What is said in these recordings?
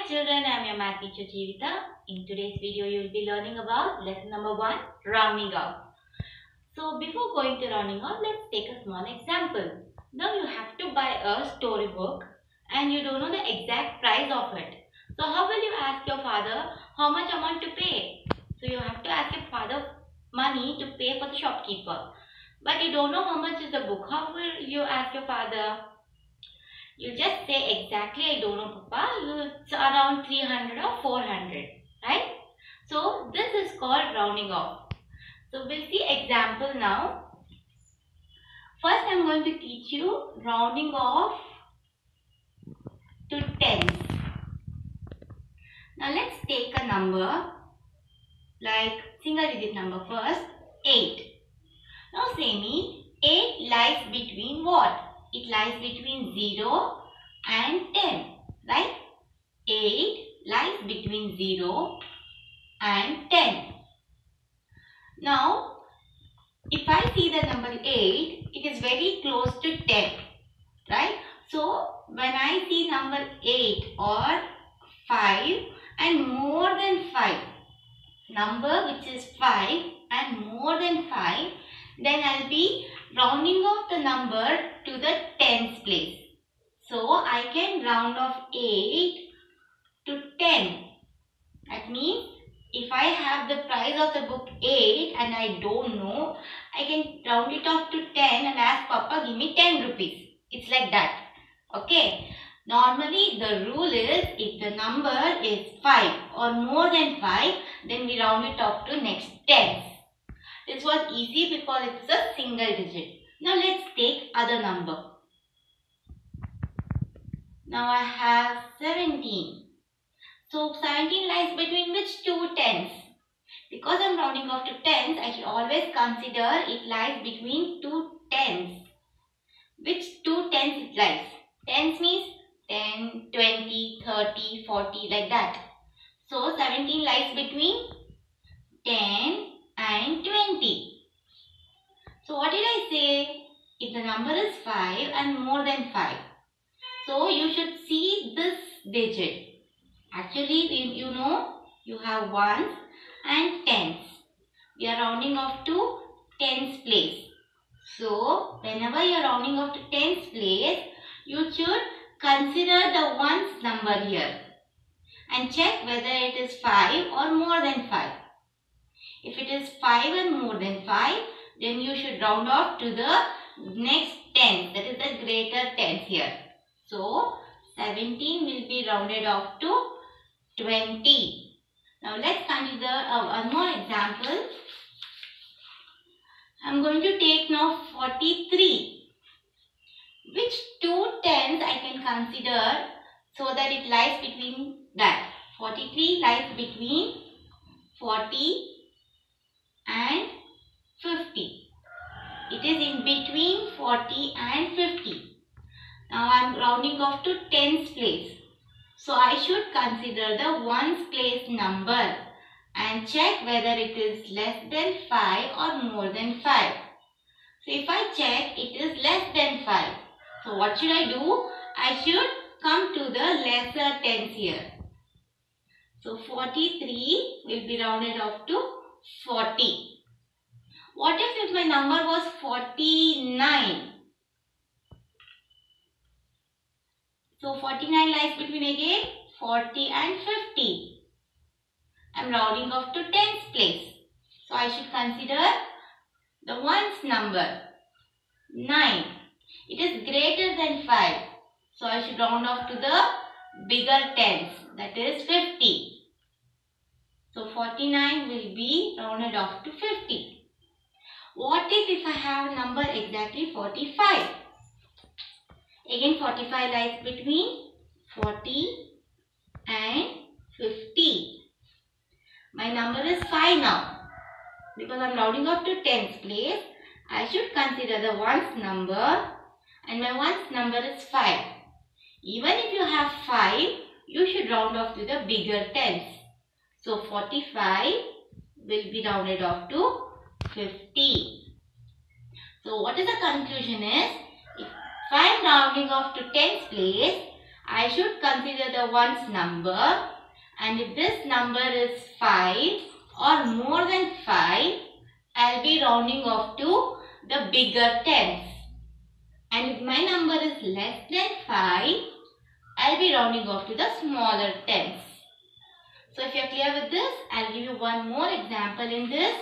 children, I am your math teacher Jeevitha. In today's video, you will be learning about lesson number 1, rounding off. So before going to rounding off, let's take a small example. Now you have to buy a storybook and you don't know the exact price of it. So how will you ask your father how much amount to pay? So you have to ask your father money to pay for the shopkeeper. But you don't know how much is the book. How will you ask your father? You just say exactly, I don't know, Papa. It's around 300 or 400, right? So this is called rounding off. So we'll see example now. First, I'm going to teach you rounding off to tens. Now let's take a number like single digit number first, 8. Now say me, 8 lies between what? It lies between 0 and 10, right? 8 lies between 0 and 10. Now, if I see the number 8, it is very close to 10, right? So, when I see number 8 or 5 and more than 5, number which is 5 and more than 5, then I'll be rounding off the number to the tens place. So I can round off 8 to 10. That means if I have the price of the book 8 and I don't know, I can round it off to 10 and ask Papa, give me 10 rupees. It's like that. Okay. Normally the rule is if the number is 5 or more than 5, then we round it off to next tens. This was easy because it is a single digit. Now let's take other number. Now I have 17. So 17 lies between which two tens? Because I am rounding off to tens, I should always consider it lies between two tens. Which two tens it lies? Tens means 10, 20, 30, 40 like that. So 17 lies between 10 and 20. So what did I say? If the number is 5 and more than 5. So you should see this digit. Actually, you know, you have ones and tens. We are rounding off to tens place. So whenever you are rounding off to tens place, you should consider the ones number here and check whether it is 5 or more than 5. If it is 5 and more than 5, then you should round off to the next tens, that is the greater tens here. So 17 will be rounded off to 20. Now let's consider one more example. I am going to take now 43. Which two tens I can consider so that it lies between that? 43 lies between 40 and 50. It is in between 40 and 50. Now I am rounding off to tens place. So I should consider the ones place number and check whether it is less than 5 or more than 5. So if I check it is less than 5. So what should I do? I should come to the lesser tens here. So 43 will be rounded off to 40. What if my number was 49? So 49 lies between again 40 and 50. I am rounding off to tens place. So I should consider the ones number 9. It is greater than 5. So I should round off to the bigger tens, that is 50. So 49 will be rounded off to 50. What if I have a number exactly 45? Again 45 lies between 40 and 50. My number is 5 now. Because I am rounding off to tens place, I should consider the ones number and my ones number is 5. Even if you have 5, you should round off to the bigger tens. So 45 will be rounded off to 50. So what is the conclusion is, if I am rounding off to tens place, I should consider the ones number, and if this number is 5 or more than 5, I'll be rounding off to the bigger tens. And if my number is less than 5, I'll be rounding off to the smaller tens. So if you're clear with this, I'll give you one more example in this.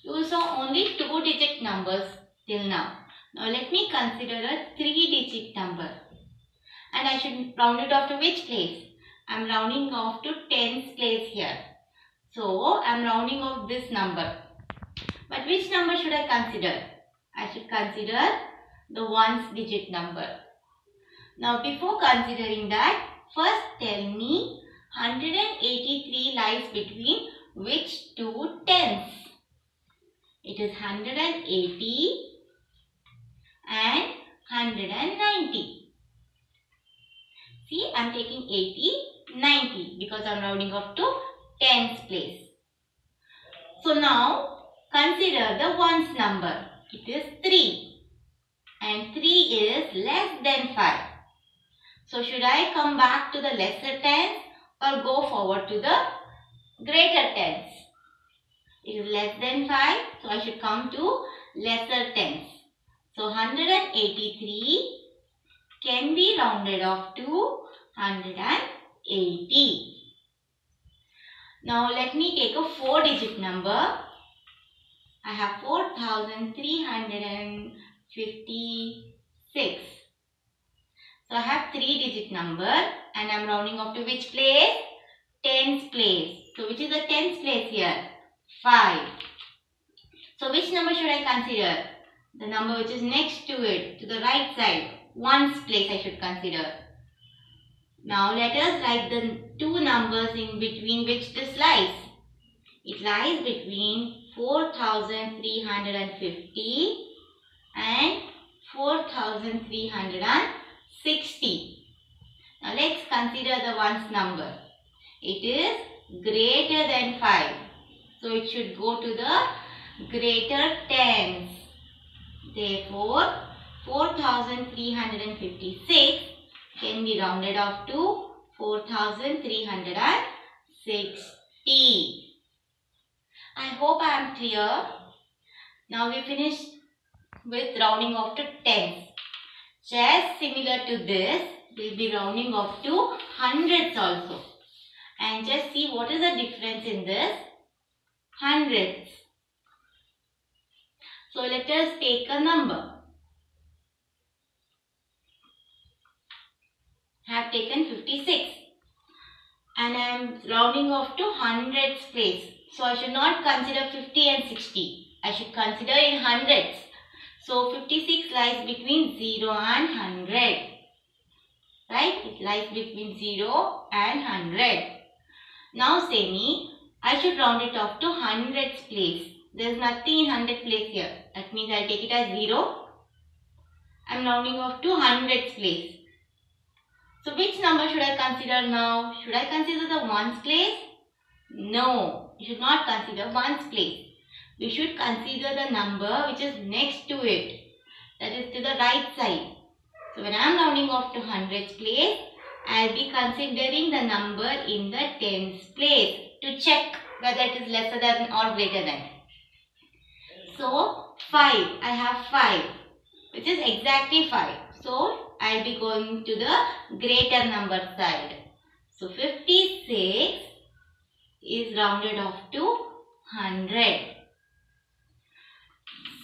You saw only 2-digit numbers till now. Now let me consider a 3-digit number. And I should round it off to which place? I'm rounding off to tens place here. So I'm rounding off this number. But which number should I consider? I should consider the ones digit number. Now before considering that, first tell me 183 lies between which two tens? It is 180 and 190. See, I am taking 80, 90 because I am rounding off to tens place. So now consider the ones number. It is 3 and 3 is less than 5. So should I come back to the lesser tens or go forward to the greater tens? It is less than 5, so I should come to lesser tens. So 183 can be rounded off to 180. Now let me take a 4-digit number. I have 4,356. So I have 3-digit number and I am rounding off to which place? Tens place. So which is the tens place here? 5. So which number should I consider? The number which is next to it, to the right side. Ones place I should consider. Now let us write the two numbers in between which this lies. It lies between 4,350 and 4,360. Now let's consider the ones number. It is greater than 5. So it should go to the greater tens. Therefore, 4,356 can be rounded off to 4,360. I hope I am clear. Now we finished with rounding off to tens. Just similar to this, we will be rounding off to hundreds also. And just see what is the difference in this hundreds. So let us take a number. I have taken 56 and I am rounding off to hundreds place. So I should not consider 50 and 60. I should consider in hundreds. So 56 lies between 0 and 100. Right? It lies between 0 and 100. Now say me, I should round it off to hundreds place. There is nothing in 100 place here. That means I will take it as 0. I am rounding off to hundreds place. So which number should I consider now? Should I consider the ones place? No, you should not consider ones place. We should consider the number which is next to it. That is to the right side. So when I am rounding off to hundreds place, I will be considering the number in the tens place to check whether it is lesser than or greater than. So 5, I have 5 which is exactly 5. So I will be going to the greater number side. So 56 is rounded off to 100.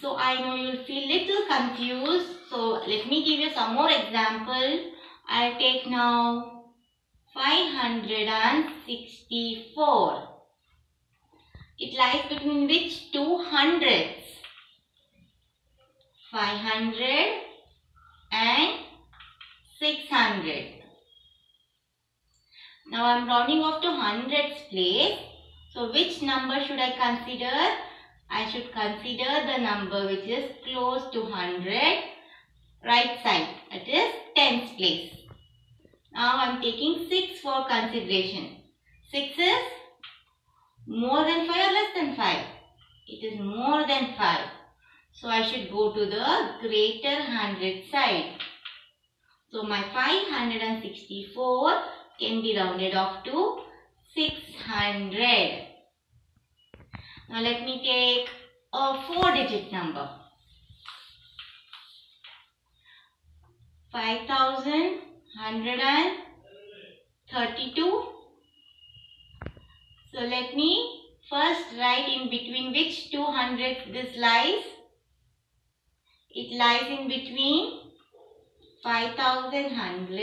So I know you will feel little confused. So let me give you some more example. I will take now 564. It lies between which two hundreds? 500 and 600. Now I am rounding off to hundreds place. So which number should I consider? I should consider the number which is close to 100, right side, that is tens place. Now I am taking 6 for consideration. 6 is more than 5 or less than 5? It is more than 5. So I should go to the greater 100 side. So my 564 can be rounded off to 600. Now let me take a 4-digit number. 5132. So let me first write in between which two hundreds this lies. It lies in between 5100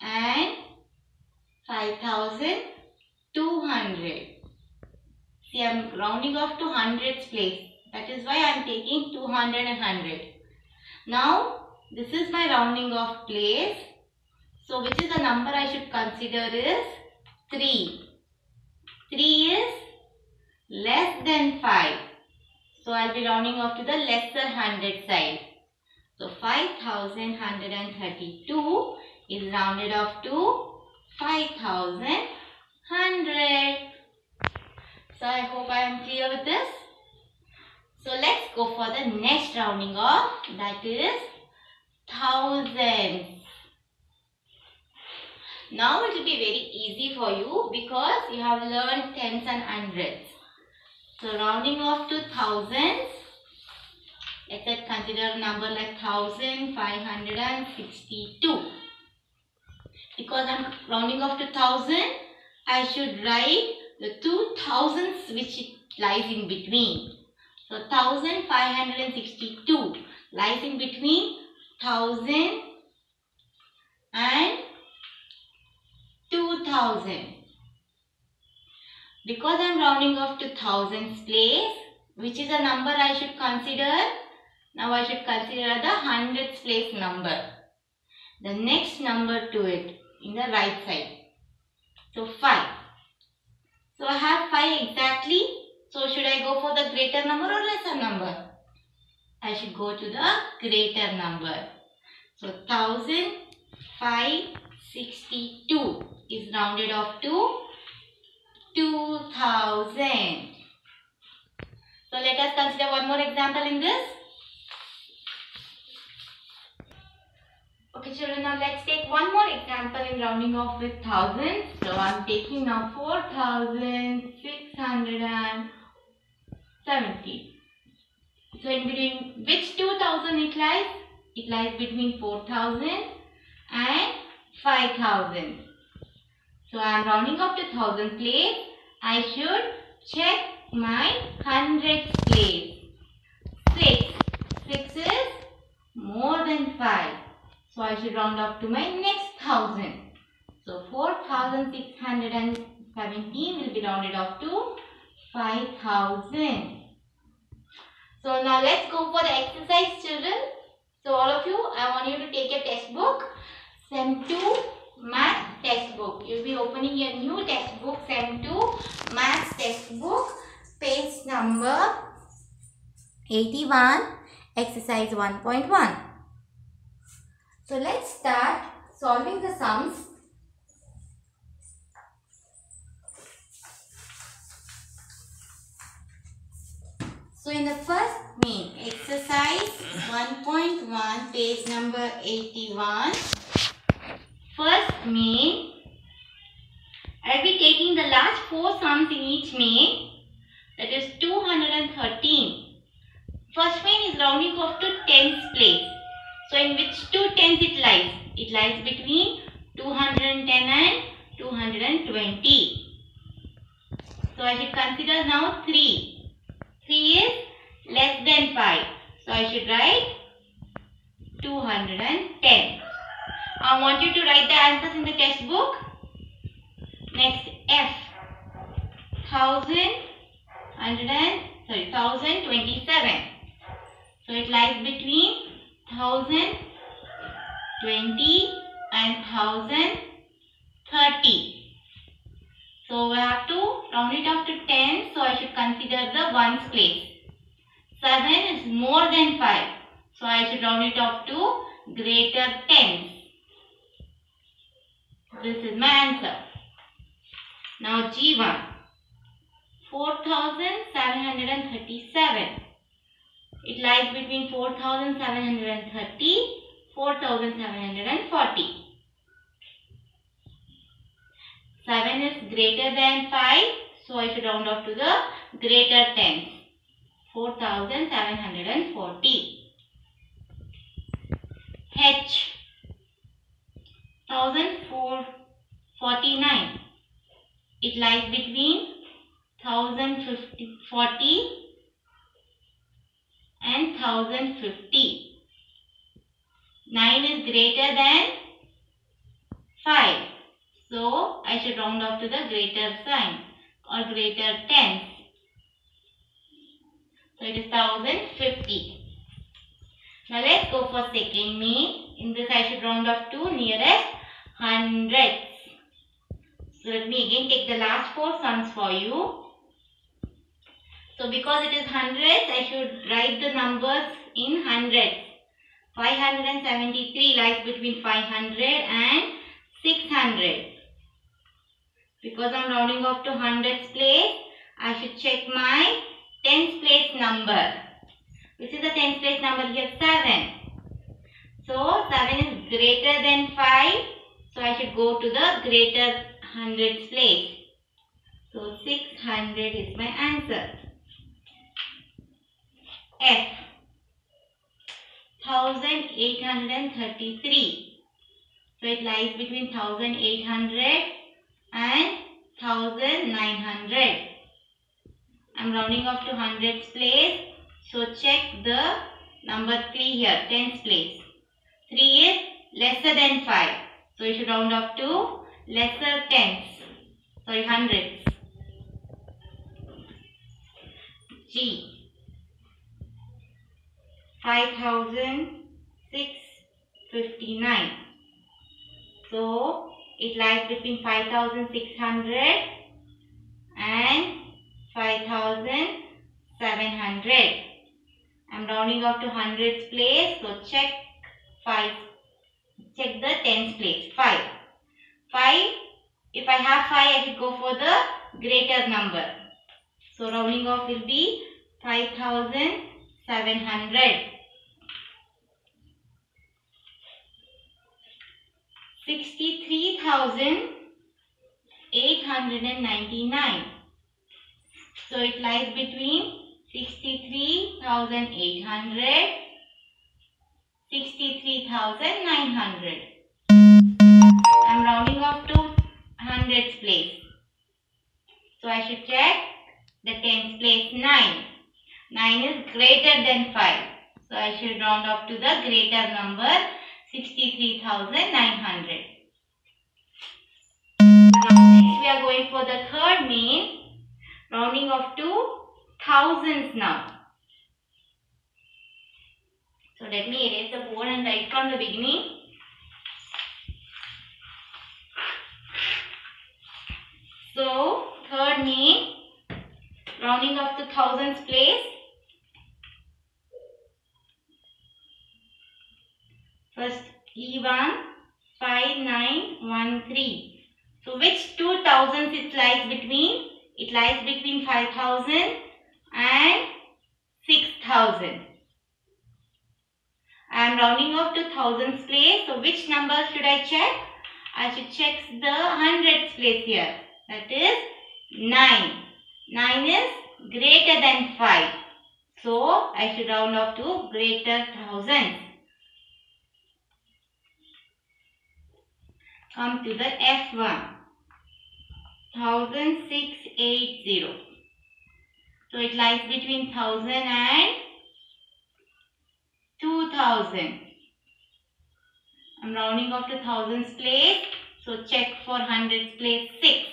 and 5200. See, I am rounding off to hundreds place. That is why I am taking 200 and 100. Now, this is my rounding off place. So, which is the number I should consider is 3. 3 is less than 5. So, I will be rounding off to the lesser hundred side. So, 5132 is rounded off to 5100. So, I hope I am clear with this. So, let's go for the next rounding off, that is thousands. Now, it will be very easy for you because you have learned tens and hundreds. So, rounding off to thousands, let's consider a number like 1562. Because I am rounding off to 1000, I should write the two thousands which it lies in between. So 1562 lies in between 1000 and 2000. Because I am rounding off to thousands place, which is a number I should consider. Now I should consider the hundreds place number. The next number to it in the right side. So 5. So I have 5 exactly. So should I go for the greater number or lesser number? I should go to the greater number. So 1562 is rounded off to 2000. So let us consider one more example in this. Okay children, now let's take one more example in rounding off with thousands. So I am taking now 4670. So in between which 2000 it lies? It lies between 4000 and 5000. So I am rounding off to 1000 place. I should check my hundreds place. 6. 6 is more than 5. So I should round up to my next 1000. So 4617 will be rounded off to 5000. So now let's go for the exercise children. So all of you, I want you to take your textbook, Sem 2 Math textbook. You will be opening your new textbook, Sem 2 Math textbook, page number 81, exercise 1.1. So let's start solving the sums. So in the first main exercise 1.1, page number 81, first main, I will be taking the last 4 sums in each main, that is 213. First main is rounding off to tens place. So in which two tens it lies? It lies between 210 and 220. So I should consider now 3. 3 is less than 5. So I should write 210. I want you to write the answers in the textbook. Next F. 1027. So it lies between 1020 and 1030. So we have to round it off to 10. So I should consider the ones place. 7 is more than 5. So I should round it off to greater tens. This is my answer. Now G1. 4737. It lies between 4730, 4740. 7 is greater than 5, so I should round off to the greater tens. 4740. H 1449. It lies between 1040 and 1050. 9 is greater than 5. So I should round off to the greater sign or greater tens. So it is 1050. Now let's go for second mean. In this I should round off to nearest hundreds. So let me again take the last 4 sums for you. So because it is hundreds, I should write the numbers in hundreds. 573 lies between 500 and 600. Because I am rounding off to hundreds place, I should check my tens place number. Which is the tens place number here? 7. So 7 is greater than 5. So I should go to the greater hundreds place. So 600 is my answer. F 1833. So it lies between 1800 and 1900. I am rounding off to hundreds place. So check the number 3 here, tens place. 3 is lesser than 5. So you should round off to lesser tens. Sorry, hundreds. G 5659. So it lies between 5600 and 5700. I am rounding off to hundreds place. So check the tens place. 5. If I have 5, I should go for the greater number. So rounding off will be 5700. 63,899. So it lies between 63,800, 63,900. I am rounding off to hundreds place. So I should check the tens place. 9. 9 is greater than 5. So I should round off to the greater number 63,900. Next we are going for the third mean, rounding off to thousands now. So let me erase the board and write from the beginning. So third mean, rounding off to thousands place. First E1 5913. So which two thousands it lies between? It lies between 5,000 and 6,000. I am rounding off to thousands place. So which number should I check? I should check the hundreds place here. That is 9. 9 is greater than 5. So I should round off to greater thousands. Come to the F1. 1680. So it lies between 1000 and 2000. I am rounding off to thousands place. So check for hundreds place. 6.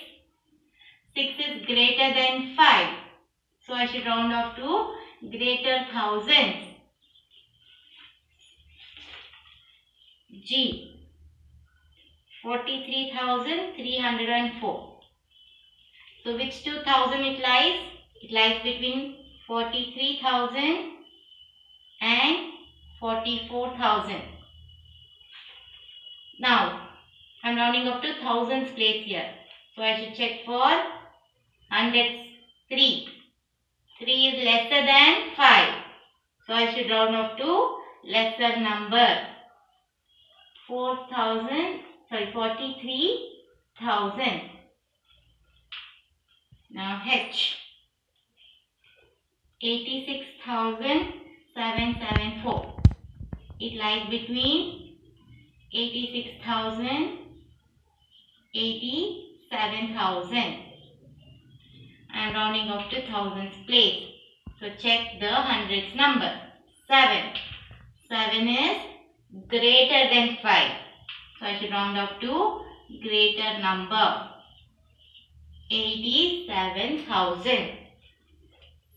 6 is greater than 5. So I should round off to greater thousands. G 43,304. So which 2000 it lies? It lies between 43,000 and 44,000. Now I am rounding up to thousands place here. So I should check for hundreds. 3. 3 is lesser than 5. So I should round off to lesser number. 43,000. Now H, 86,774. It lies between 86,000, 87,000. I am rounding off to thousands place. So check the hundreds number. 7. 7 is greater than 5. So I should round off to greater number. 87,000.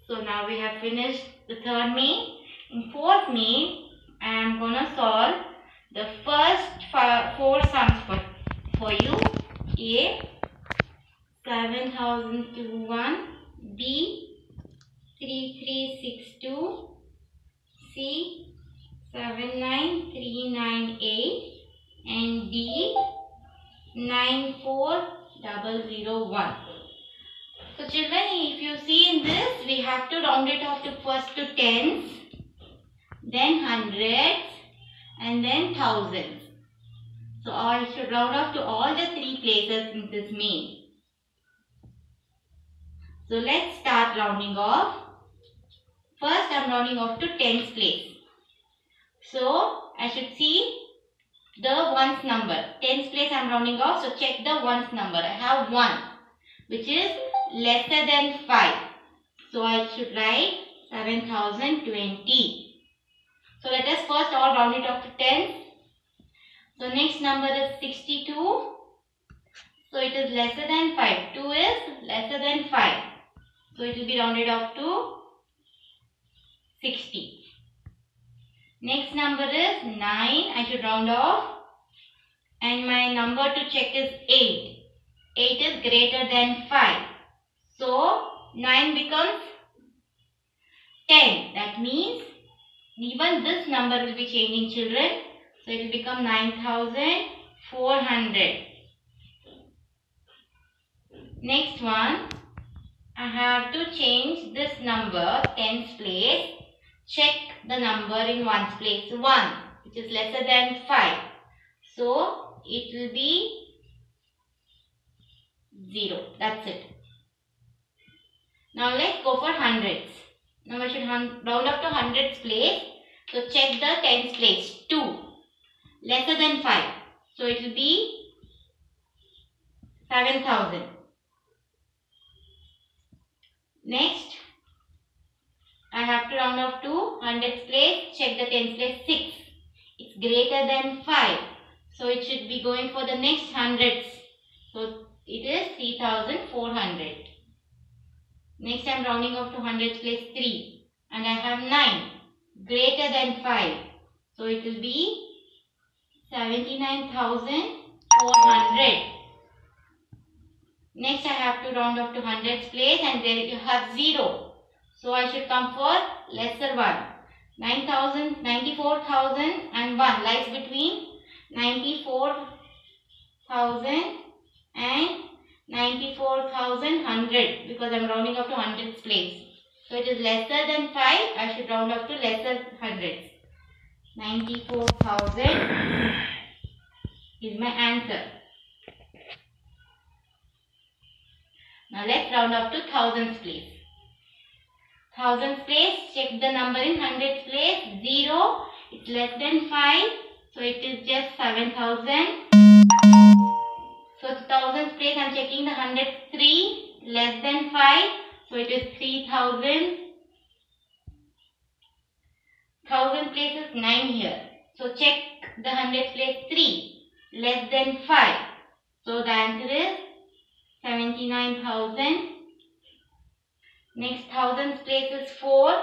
So now we have finished the third main. In fourth main, I am going to solve the first 4 sums for you. A, 7,021. B, 3362. C, 79398. And D, 94001. So children, if you see in this, we have to round it off to first to tens, then hundreds, and then thousands. So I should round off to all the 3 places in this main. So let's start rounding off. First I am rounding off to tens place. So I should see the ones number. Tens place I am rounding off. So check the ones number. I have 1, which is lesser than 5. So I should write 7,020. So let us first all round it off to tens. So next number is 62. So it is lesser than 5. 2 is lesser than 5. So it will be rounded off to 60. Next number is 9. I should round off. And my number to check is 8. 8 is greater than 5. So 9 becomes 10. That means even this number will be changing, children. So it will become 9,400. Next one, I have to change this number tens place. Check the number in ones place. 1, which is lesser than 5. So it will be 0. That's it. Now let's go for hundreds. Now I should round up to hundreds place. So check the tens place. 2, lesser than 5. So it will be 7,000. Next, I have to round off to hundreds place. Check the tens place. 6. It's greater than 5. So it should be going for the next hundreds. So it is 3,400. Next I am rounding off to hundreds place 3. And I have 9. Greater than 5. So it will be 79,400. Next I have to round off to hundreds place and there you have 0. So I should come for lesser one. 94,001 lies between 94,000 and 94,100 because I am rounding off to hundreds place. So it is lesser than 5. I should round off to lesser hundreds. 94,000 is my answer. Now let's round off to thousands place. Thousands place, check the number in hundreds place. 0, it's less than 5. So it is just 7,000. So thousands place, I am checking the hundreds 3, less than 5. So it is 3,000. Thousand place is 9 here. So check the hundreds place 3, less than 5. So the answer is 79,000. Next thousands place is 4.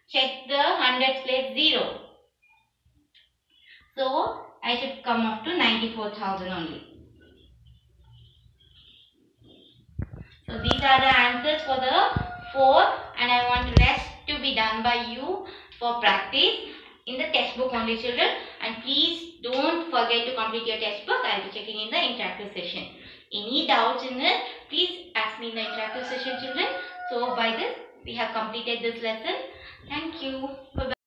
Check the hundreds place 0. So I should come up to 94,000 only. So these are the answers for the 4th and I want the rest to be done by you for practice in the textbook only, children. And please don't forget to complete your textbook. I will be checking in the interactive session. Any doubts in it, please ask me in the interactive session, children. So by this, we have completed this lesson. Thank you. Bye-bye.